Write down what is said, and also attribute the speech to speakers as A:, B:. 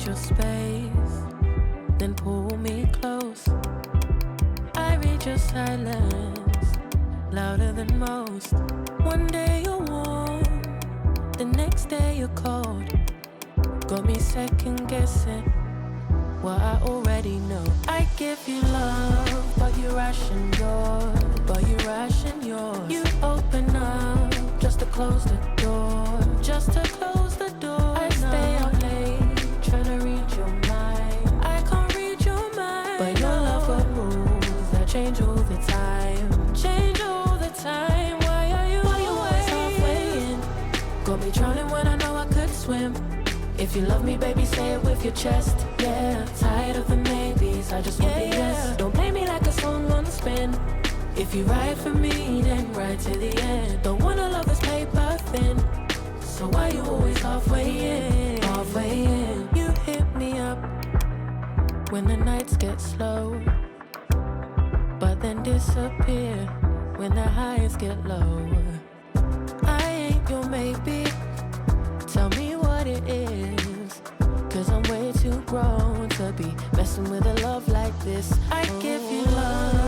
A: your space, then pull me close. I read your silence, louder than most. One day you're warm, the next day you're cold. Got me second guessing what I already know. I give you love, but you ration yours. You open up just to close the door. I stay up late, trying to read your mind. I can't read your mind, but your love got rules that change all the time. Why are you always halfway in? Got me drowning when I know I could swim. If you love me, baby, say it with your chest. Yeah, tired of the maybes, I just want the yes. Don't play me like a song on spin. If you ride for me, then ride to the end. Don't wanna love this paper thin, so why you always halfway in? You hit me up when the nights get slow, but then disappear when the highs get low. I ain't your maybe, tell me what it is, 'cause I'm way too grown to be messing with a love like this. I give